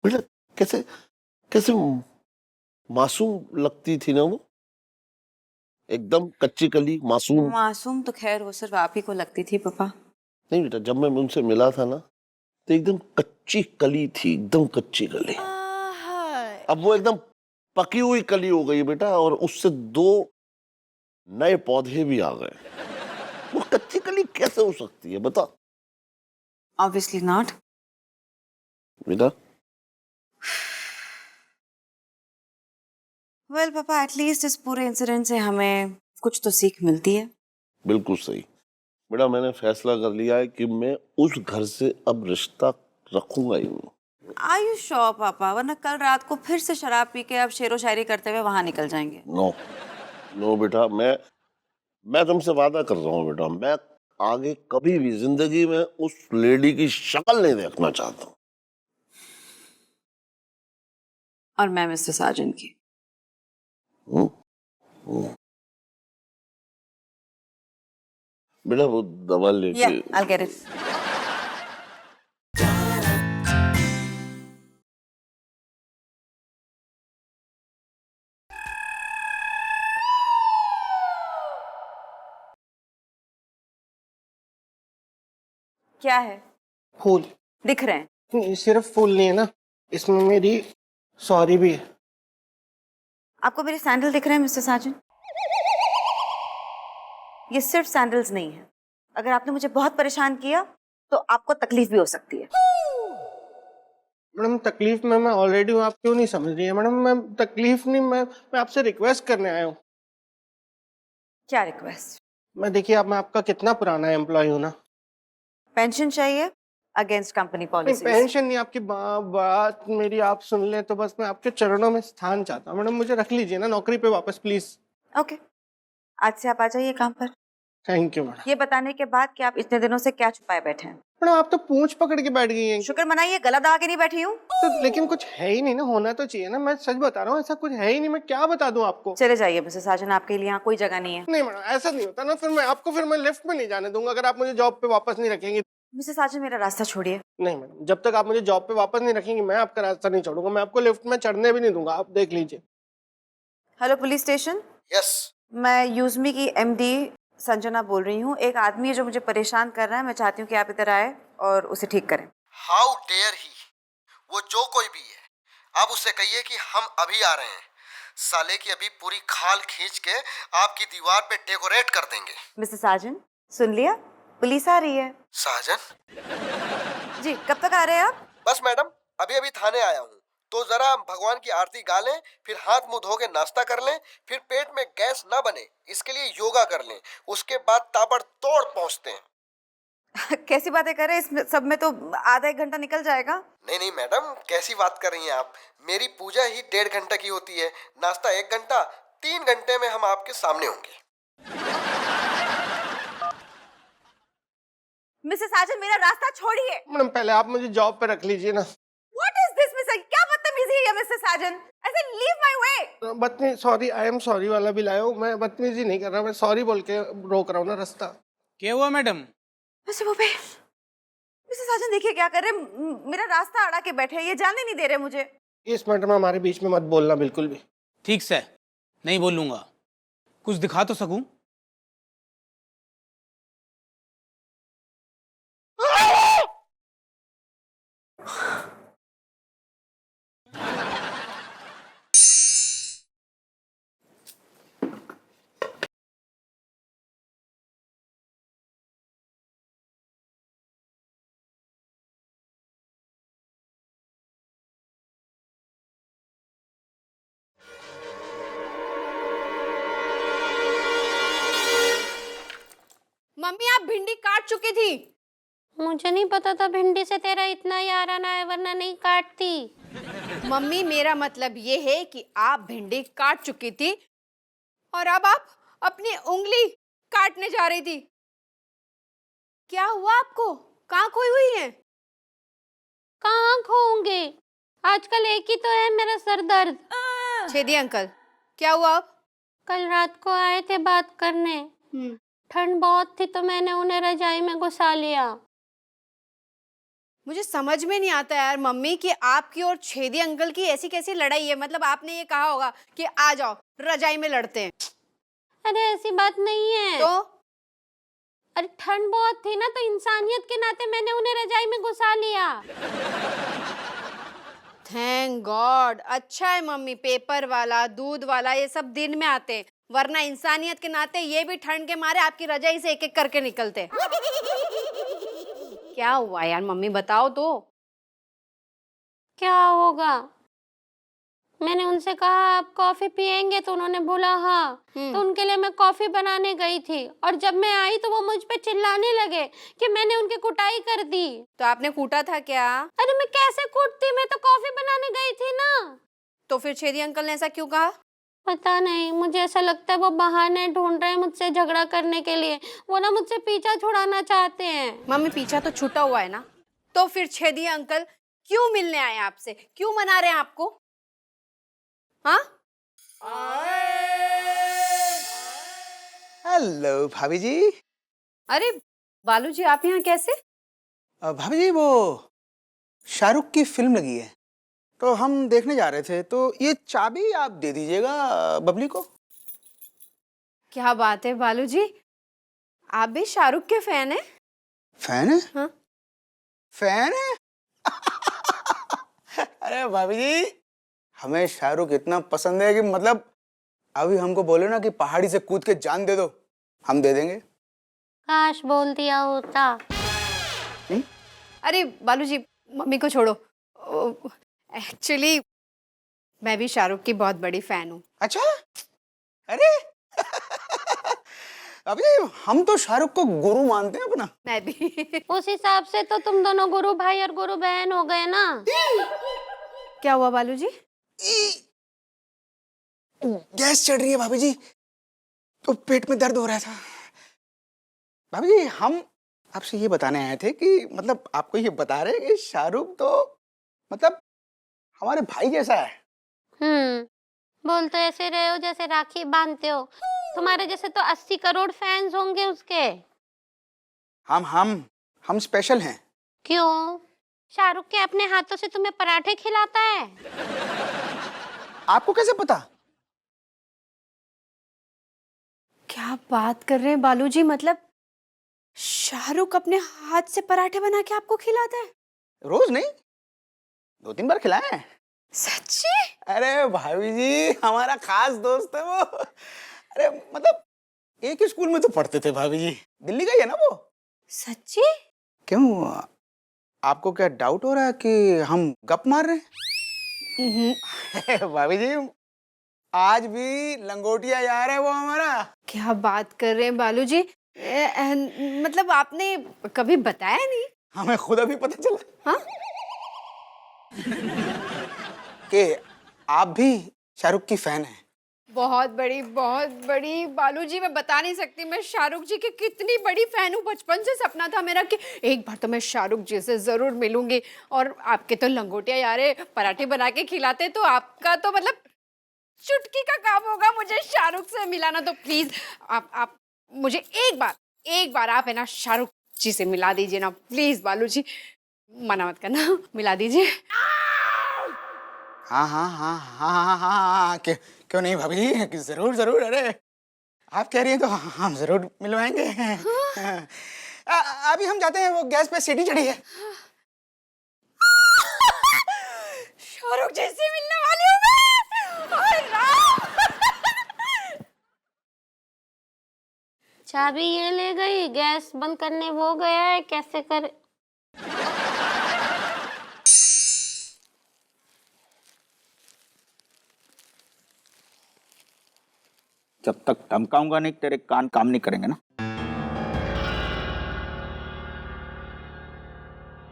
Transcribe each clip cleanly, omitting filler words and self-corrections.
बेटा कैसे कैसे मासूम लगती थी ना वो, एकदम कच्ची कली मासूम। मासूम तो खैर वो सिर्फ आप ही को लगती थी पापा। नहीं बेटा, जब मैं उनसे मिला था ना तो एकदम कच्ची कली थी, एकदम कच्ची कली। अब वो एकदम पकी हुई कली हो गई बेटा, और उससे 2 नए पौधे भी आ गए। वो कच्ची कली कैसे हो सकती है बता ऑब्वियसली नॉट। बेटा। वेल पापा, एटलीस्ट इस पूरे इंसिडेंट से हमें कुछ तो सीख मिलती है। बिल्कुल सही बेटा, मैंने फैसला कर लिया है कि मैं उस घर से अब रिश्ता रखूंगा ही नहीं। आर यू श्योर पापा? वरना कल रात को फिर से शराब पी के आप शेरो शायरी करते हुए वहां निकल जाएंगे। नो नो बेटा, मैं तुमसे वादा कर रहा हूँ बेटा, मैं आगे कभी भी जिंदगी में उस लेडी की शक्ल नहीं देखना चाहता। और मैं मिस्टर साजन की। हूँ? हूँ। बेटा वो दवा या लेके आई गेट इट। क्या है? फूल। दिख रहे हैं। नहीं, सिर्फ फूल नहीं है ना, इसमें मेरी सॉरी भी है। आपको मेरे सैंडल दिख रहे हैं मिस्टर साजन? ये सिर्फ सैंडल्स नहीं है। अगर आपने मुझे बहुत परेशान किया तो आपको तकलीफ भी हो सकती है। मैडम तकलीफ में मैं ऑलरेडी हूँ, आप क्यों नहीं समझ रही है मैडम? मैं तकलीफ नहीं, मैं आपसे रिक्वेस्ट करने आया हूँ। क्या रिक्वेस्ट? देखिए मैं आपका कितना पुराना एम्प्लॉय हूँ ना। पेंशन चाहिए अगेंस्ट कंपनी नहीं, पॉलिसी? पेंशन नहीं, आपकी बात मेरी आप सुन लें तो बस मैं आपके चरणों में स्थान चाहता हूँ मैडम, मुझे रख लीजिए ना नौकरी पे वापस प्लीज। ओके, आज से आप आ जाइए काम पर। Thank you madam. ये बताने के बाद कि आप इतने दिनों से क्या छुपाए बैठे हैं। मैडम आप तो पूंछ पकड़ के बैठ गई हैं। शुक्र मनाइए गला दबा के नहीं बैठी हूँ। तो लेकिन कुछ है ही नहीं ना, होना तो चाहिए ना, मैं सच बता रहा हूँ, ऐसा कुछ है ही नहीं, मैं क्या बता दूं आपको? चले जाइए मिसेस साजन, आपके लिए यहाँ कोई जगह नहीं है। नहीं मैडम ऐसा नहीं होता ना, फिर मैं लिफ्ट में नहीं जाने दूंगा अगर आप मुझे जॉब पे वापस नहीं रखेंगी। मिसेस साजन मेरा रास्ता छोड़िए। नहीं मैडम, जब तक आप मुझे जॉब पे वापस नहीं रखेंगी मैं आपका रास्ता नहीं छोड़ूंगा, मैं आपको लिफ्ट में चढ़ने भी नहीं दूंगा, आप देख लीजिए। Hello police station. यस। मैं यूजमी की एमडी संजना बोल रही हूँ। एक आदमी है जो मुझे परेशान कर रहा है, मैं चाहती हूँ कि आप इधर आए और उसे ठीक करें। हाउ डेयर ही, वो जो कोई भी है आप उससे कहिए कि हम अभी आ रहे हैं, साले की अभी पूरी खाल खींच के आपकी दीवार पे डेकोरेट कर देंगे। मिस्टर साजन सुन लिया, पुलिस आ रही है। साजन जी कब तक आ रहे हैं आप? बस मैडम अभी अभी थाने आया हूँ, तो जरा भगवान की आरती गा लें, फिर हाथ मुंह धो के नाश्ता कर लें, फिर पेट में गैस ना बने इसके लिए योगा कर लें, उसके बाद ताबड़तोड़ पहुंचते हैं। कैसी बातें कर रहे हैं, इसमें सब में तो आधा 1 घंटा निकल जाएगा। नहीं नहीं मैडम, कैसी बात कर रही हैं आप? मेरी पूजा ही 1.5 घंटा की होती है, नाश्ता 1 घंटा, 3 घंटे में हम आपके सामने होंगे। मिसेस साजन मेरा रास्ता छोड़िए। मैडम पहले आप मुझे जॉब पे रख लीजिए ना। व्हाट इज दिस मिस्टर, क्या बदतमीजी है मिस्टर साजन? ऐसे लीव माय वे। बदतमीज, सॉरी, आई एम सॉरी वाला भी लाया हूँ, मैं बदतमीजी नहीं कर रहा, मैं सॉरी बोल के रोक रहा हूँ ना रास्ता। क्या हुआ मैडम? मिस्टर भूपेश, मिस्टर साजन देखिए क्या कर रहे हैं, मेरा रास्ता अड़ा के बैठे हैं, ये जाने नहीं दे रहे मुझे। इस मैटर में हमारे बीच में मत बोलना बिल्कुल भी। ठीक से नहीं बोलूंगा, कुछ दिखा तो सकूं। मम्मी आप भिंडी काट चुकी थी। मुझे नहीं पता था भिंडी से तेरा इतना यार आना है, वरना नहीं काटती। मम्मी मेरा मतलब ये है कि आप भिंडी काट चुकी थी और अब आप अपनी उंगली काटने जा रही थी। क्या हुआ आपको? कहाँ खोई हुई है? कहाँ खोऊंगे, आजकल एक ही तो है मेरा सर दर्द। छेदी अंकल क्या हुआ अब? कल रात को आए थे बात करने, ठंड बहुत थी तो मैंने उन्हें रजाई में घुसा लिया। मुझे समझ में नहीं आता यार मम्मी कि आपकी और छेदी अंकल की ऐसी कैसी लड़ाई है। मतलब आपने ये कहा होगा कि आ जाओ रजाई में लड़ते हैं। अरे ऐसी बात नहीं है। तो अरे ठंड बहुत थी ना, तो इंसानियत के नाते मैंने उन्हें रजाई में घुसा लिया। Thank God. अच्छा है मम्मी, पेपर वाला दूध वाला ये सब दिन में आते हैं, वरना इंसानियत के नाते ये भी ठंड के मारे आपकी रजाई से एक एक करके निकलते। क्या हुआ यार मम्मी, बताओ तो। क्या होगा? मैंने उनसे कहा आप कॉफी पियेंगे, तो उन्होंने बोला हाँ। तो उनके लिए मैं कॉफी बनाने गई थी, और जब मैं आई तो वो मुझ पे चिल्लाने लगे कि मैंने उनकी कुटाई कर दी। तो आपने कूटा था क्या? अरे मैं कैसे कूटती, मैं तो कॉफी बनाने गई थी ना। तो फिर छेदी अंकल ने ऐसा क्यों कहा? पता नहीं, मुझे ऐसा लगता है वो बहाने ढूंढ रहे हैं मुझसे झगड़ा करने के लिए। वो ना मुझसे पीछा छुड़ाना चाहते हैं। मम्मी पीछा तो छूटा हुआ है ना, तो फिर छेदी अंकल क्यों मिलने आए आपसे, क्यों मना रहे हैं आपको? हाँ हेलो भाभी जी। अरे बालू जी, आप यहाँ कैसे? भाभी जी वो शाहरुख की फिल्म लगी है, तो हम देखने जा रहे थे, तो ये चाबी आप दे दीजिएगा बबली को। क्या बात है बालू जी, आप भी शाहरुख के फैन हैं? फैन है? हाँ। फैन है? अरे भाभी जी, हमें शाहरुख इतना पसंद है कि मतलब अभी हमको बोले ना कि पहाड़ी से कूद के जान दे दो, हम दे देंगे। काश बोल दिया होता। अरे बालू जी, मम्मी को छोड़ो। एक्चुअली मैं भी शाहरुख की बहुत बड़ी फैन हूँ। अच्छा? अरे अभी हम तो शाहरुख को गुरु मानते हैं अपना। मैं भी। उस हिसाब से तो तुम दोनों गुरु भाई और गुरु बहन हो गए ना। क्या हुआ बालू जी? गैस चढ़ रही है भाभी जी, तो पेट में दर्द हो रहा था। भाभी जी हम आपसे ये बताने आए थे कि मतलब आपको ये बता रहे हैं कि शाहरुख तो मतलब हमारे भाई जैसा है। बोल तो ऐसे रहे हो जैसे राखी बांधते हो। तुम्हारे जैसे तो 80 करोड़ फैंस होंगे उसके। हम स्पेशल हैं। क्यों? शाहरुख के अपने हाथों से तुम्हें पराठे खिलाता है। आपको कैसे पता? क्या बात कर रहे हैं बालू जी, मतलब शाहरुख अपने हाथ से पराठे बना के आपको खिलाता है? रोज नहीं, 2-3 बार खिलाए हैं। सच्ची? अरे भाभी जी हमारा खास दोस्त है वो। अरे मतलब एक ही स्कूल में तो पढ़ते थे भाभी जी, दिल्ली का ही है ना वो। सच्ची? क्यों, आपको क्या डाउट हो रहा है कि हम गप मार रहे हैं? भाभी जी आज भी लंगोटिया यार है वो हमारा। क्या बात कर रहे हैं बालू जी, मतलब आपने कभी बताया नहीं? हमें खुद अभी पता चला। हाँ? कि आप भी शाहरुख की फैन हैं। बहुत बड़ी बालू जी, मैं बता नहीं सकती मैं शाहरुख जी की कितनी बड़ी फैन हूँ। बचपन से सपना था मेरा कि एक बार तो मैं शाहरुख जी से जरूर मिलूंगी। और आपके तो लंगोटिया यारे पराठे बना के खिलाते, तो आपका तो मतलब चुटकी का काम होगा मुझे शाहरुख से मिलाना। तो प्लीज आप मुझे एक बार आप है ना शाहरुख जी से मिला दीजिए ना प्लीज। बालू जी मना मत करना, मिला दीजिए। हाँ, क्यों नहीं भाभी जी, जरूर जरूर। अरे आप कह रही हैं तो हम जरूर मिलवाएंगे। अभी हम जाते हैं, वो गैस पे सीटी चढ़ी है। शाहरुख जी से मिलने वाली हूँ मैं। ओए राम। चाबी ये ले गई, गैस बंद करने वो गया है, कैसे करे। जब तक धमकाऊंगा नहीं तेरे कान काम नहीं करेंगे ना।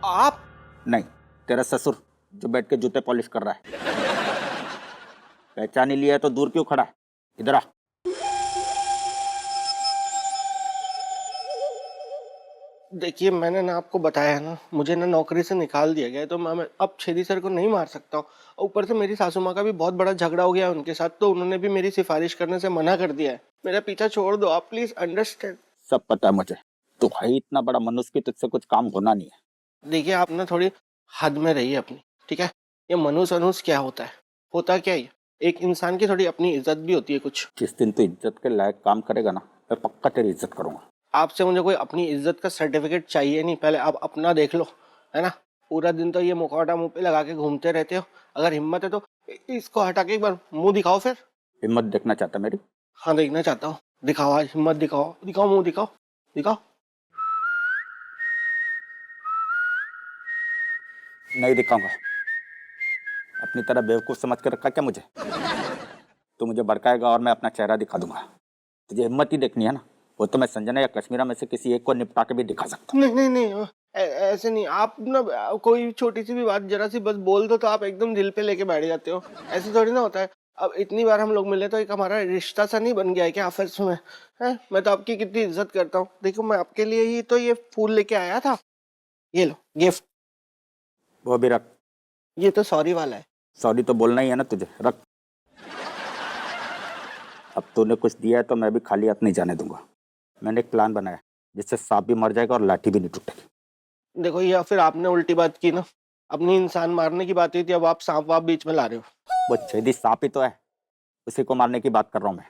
आप? नहीं, तेरा ससुर जो बैठ के जूते पॉलिश कर रहा है। पहचान ही लिया है तो दूर क्यों खड़ा है, इधर आ। देखिए मैंने ना आपको बताया ना, मुझे ना नौकरी से निकाल दिया गया है, तो मैं अब छेदी सर को नहीं मार सकता हूँ। ऊपर से मेरी सासू माँ का भी बहुत बड़ा झगड़ा हो गया है उनके साथ, तो उन्होंने भी मेरी सिफारिश करने से मना कर दिया है। मेरा पीछा छोड़ दो आप, प्लीज अंडरस्टैंड। सब पता है मुझे, तू है इतना बड़ा मनुष्य की तुझसे कुछ काम होना नहीं है। देखिए आप ना थोड़ी हद में रहिए अपनी, ठीक है? ये मनुष्य अनुस क्या होता है? होता क्या है ये? एक इंसान की थोड़ी अपनी इज्जत भी होती है कुछ। जिस दिन तू इज्जत के लायक काम करेगा ना, मैं पक्का तेरी इज्जत करूंगा। आपसे मुझे कोई अपनी इज्जत का सर्टिफिकेट चाहिए नहीं, पहले आप अपना देख लो, है ना? पूरा दिन तो ये मुखौटा मुंह पे लगा के घूमते रहते हो। अगर हिम्मत है तो इसको हटा के एक बार मुंह दिखाओ फिर। हिम्मत देखना चाहता मेरी? हाँ देखना चाहता हूँ, दिखाओ आज हिम्मत दिखाओ, दिखाओ मुंह दिखाओ, दिखाओ। नहीं दिखाऊंगा। अपनी तरह बेवकूफ समझ कर रखा क्या मुझे? तू मुझे भड़काएगा और मैं अपना चेहरा दिखा दूंगा। तुझे हिम्मत ही देखनी है ना, वो तो मैं संजना या कश्मीरा में से किसी एक को निपटा के भी दिखा सकता हूँ। नहीं नहीं नहीं, ऐसे नहीं। आप ना कोई छोटी सी भी बात जरा सी बस बोल दो तो आप एकदम दिल पे लेके बैठ जाते हो। ऐसे थोड़ी ना होता है। अब इतनी बार हम लोग मिले तो एक हमारा रिश्ता सा नहीं बन गया है क्या आपस में? है, मैं तो आपकी कितनी इज्जत करता हूँ। देखो मैं आपके लिए ही तो ये फूल लेके आया था। ये लो गिफ्ट। वो भी रख। ये तो सॉरी वाला है। सॉरी तो बोलना ही है ना तुझे, रख। अब तूने कुछ दिया है तो मैं भी खाली हाथ नहीं जाने दूंगा। मैंने एक प्लान बनाया जिससे सांप भी मर जाएगा और लाठी भी नहीं टूटेगी। देखो या फिर आपने उल्टी बात की ना। अपनी इंसान मारने की बात हुई थी, अब आप सांप वाप बीच में ला रहे हो। वो छेदी सांप ही तो है, उसी को मारने की बात कर रहा हूँ मैं।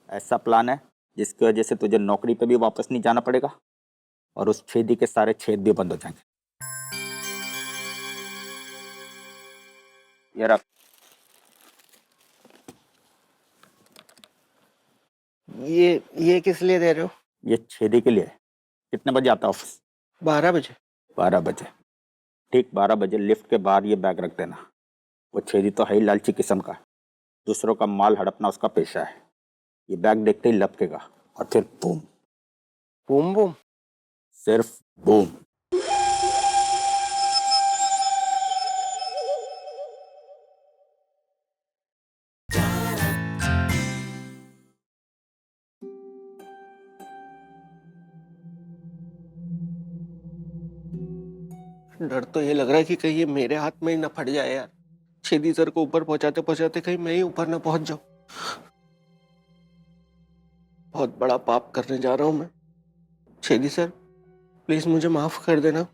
ऐसा प्लान है जिसकी वजह से तुझे नौकरी पे भी वापस नहीं जाना पड़ेगा और उस छेदी के सारे छेद भी बंद हो जाएंगे। ये रख। ये किस लिए दे रहे हो? ये छेदी के लिए है। कितने बजे आता है ऑफिस? 12 बजे। 12 बजे। ठीक 12 बजे लिफ्ट के बाहर ये बैग रख देना। वो छेदी तो है ही लालची किस्म का, दूसरों का माल हड़पना उसका पेशा है। ये बैग देखते ही लपकेगा और फिर बूम। Boom boom? सिर्फ बूम। डर तो ये लग रहा है कि कहीं ये मेरे हाथ में ही ना फट जाए यार। छेदी सर को ऊपर पहुंचाते पहुंचाते कहीं मैं ही ऊपर ना पहुंच जाऊं। बहुत बड़ा पाप करने जा रहा हूं मैं। छेदी सर प्लीज मुझे माफ कर देना।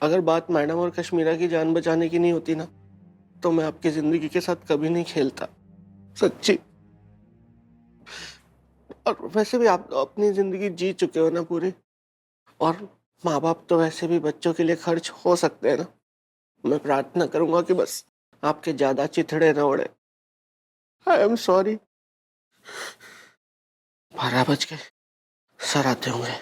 अगर बात मैडम और कश्मीरा की जान बचाने की नहीं होती ना तो मैं आपकी जिंदगी के साथ कभी नहीं खेलता, सच्ची। और वैसे भी आप तो अपनी जिंदगी जी चुके हो ना पूरी, और माँ बाप तो वैसे भी बच्चों के लिए खर्च हो सकते हैं ना। मैं प्रार्थना करूंगा कि बस आपके ज्यादा चिथड़े न उड़े। I am sorry. 12 बज गए, सर आते होंगे।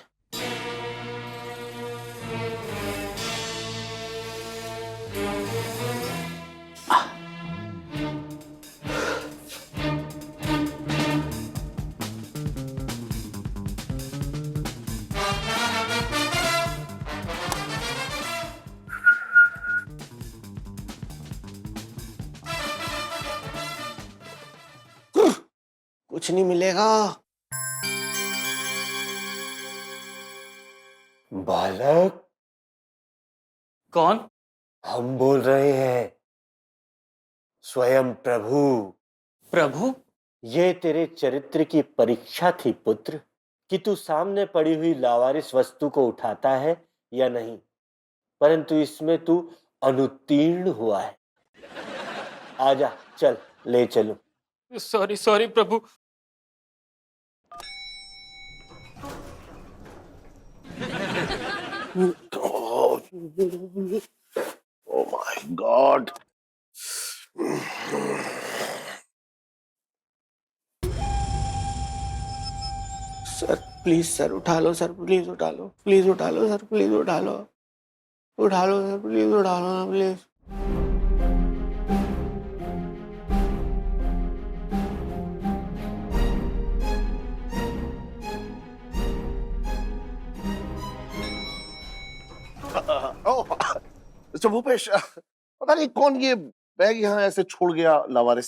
कुछ नहीं मिलेगा। बालक, कौन? हम बोल रहे हैं, स्वयं प्रभु। प्रभु? ये तेरे चरित्र की परीक्षा थी पुत्र, कि तू सामने पड़ी हुई लावारिस वस्तु को उठाता है या नहीं, परंतु इसमें तू अनुत्तीर्ण हुआ है। आजा, चल ले चलो। Sorry sorry Prabhu. Oh my God. Sir please sir उठा लो, सर प्लीज उठा लो, प्लीज उठा लो सर, प्लीज उठा लो, उठा लो सर, प्लीज उठा लो ना प्लीज। मिस्टर भूपेश, पता नहीं कौन ये बैग यहाँ ऐसे छोड़ गया लावारिस।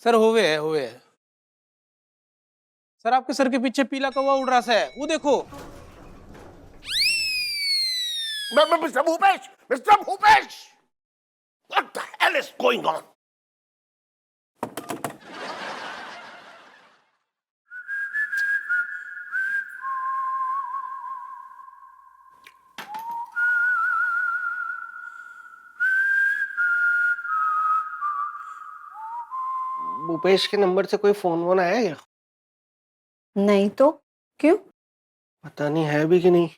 सर हुए सर, आपके सर के पीछे पीला कौवा उड़ रहा है, वो देखो। Mister Bhupesh, mister Bhupesh, what the hell is going on? Bhupesh के नंबर से कोई फोन वोन आया क्या? नहीं तो क्यों? पता नहीं है भी कि नहीं।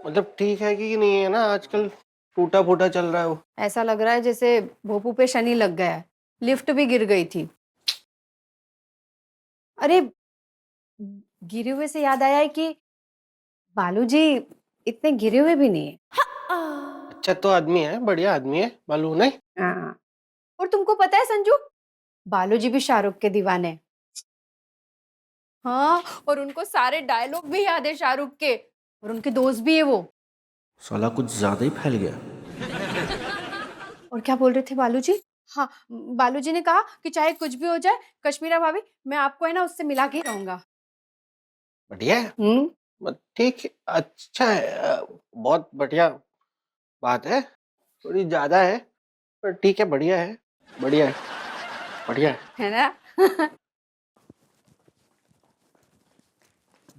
मतलब ठीक है कि नहीं है ना, आजकल टूटा फूटा चल रहा है वो। ऐसा लग रहा है जैसे भोपू पे शनि लग गया है, लिफ्ट भी गिर गई थी। अरे गिरे हुए से याद आया है कि बालू जी इतने गिरे हुए भी नहीं है। अच्छा तो आदमी है, बढ़िया आदमी है बालू, नहीं? हाँ। और तुमको पता है संजू, बालू जी भी शाहरुख के दीवाने हैं। हाँ, और उनको सारे डायलॉग भी याद है शाहरुख के, और उनके दोस्त भी है वो। साला कुछ ज्यादा ही फैल गया। और क्या बोल रहे थे बालू जी? हाँ, बालू जी ने कहा कि चाहे कुछ भी हो जाए कश्मीरा भाभी, मैं आपको है ना उससे मिला के ही रहूंगा। बढ़िया है। ठीक है, अच्छा है, बहुत बढ़िया बात है। थोड़ी ज्यादा है पर ठीक है, बढ़िया है, बढ़िया है, बढ़िया है। है ना?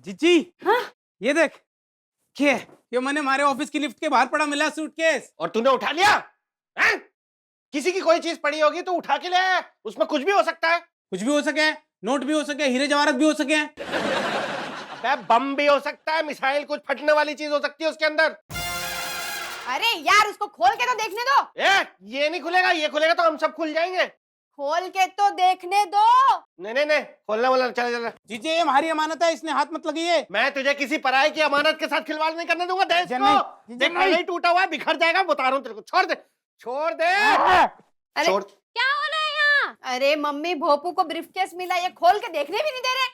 जीजी, हाँ? ये देख, ये मैंने हमारे ऑफिस की लिफ्ट के बाहर पड़ा मिला सूटकेस। और तूने उठा लिया हैं? किसी की कोई चीज पड़ी होगी तो उठा के ले आया, उसमें कुछ भी हो सकता है। कुछ भी हो सके, नोट भी हो सके, हीरे जवाहरात भी हो सके। अबे बम भी हो सकता है, मिसाइल, कुछ फटने वाली चीज हो सकती है उसके अंदर। अरे यार उसको खोल के तो देखने दो। ये नहीं खुलेगा, ये खुलेगा तो हम सब खुल जाएंगे। खोल के तो देखने दो। नहीं, खोलना वाला चला चला। जीजी ये हमारी अमानत है, इसने हाथ मत लगाइए। मैं तुझे किसी पराये की अमानत के साथ खिलवाड़ नहीं करने दूंगा। देख जीजा इसको, नहीं, देख पहले ही टूटा हुआ है, बिखर जाएगा, बता रहा हूँ तेरे को। छोड़ दे, छोड़ दे, अरे छोड़। क्या हो रहा है यहाँ? अरे मम्मी भोपू को ब्रीफकेस मिला, ये खोल के देखने भी नहीं दे रहे।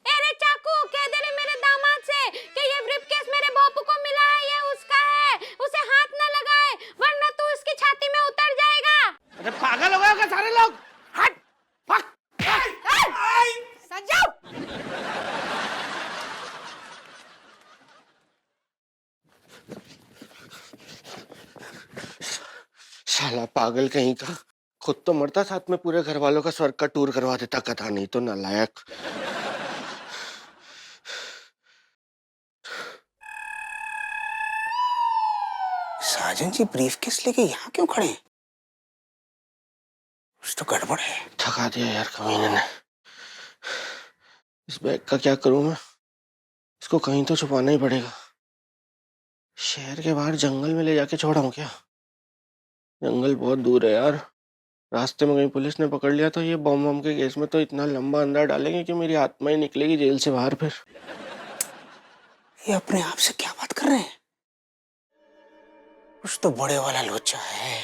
अरे चाकू, कह दे रहे मेरे दामाद से कि ये ब्रीफकेस मेरे बापू को मिला है, ये उसका है, उसे हाथ न लगाए वरना तू उसकी छाती में उतर जाएगा। अरे पागल हो गए हो क्या सारे लोग? हट, फक। संजू, साला पागल कहीं का, खुद तो मरता, साथ में पूरे घर वालों का स्वर्ग का टूर करवा देता। कथा नहीं तो नालायक। साजन जी ब्रीफकेस लेके यहाँ क्यों खड़े हैं? कुछ तो गड़बड़ है। थका दिया यार कमीने ने। इस बैग का क्या करूं मैं? इसको कहीं तो छुपाना ही पड़ेगा। शहर के बाहर जंगल में ले जाके छोड़ा हूं क्या? जंगल बहुत दूर है यार। रास्ते में कहीं पुलिस ने पकड़ लिया तो ये बम बम के केस में तो इतना लंबा अंदर डालेंगे कि मेरी आत्मा ही निकलेगी जेल से बाहर। फिर ये अपने आप से क्या बात कर रहे हैं? कुछ तो बड़े वाला लोचा है।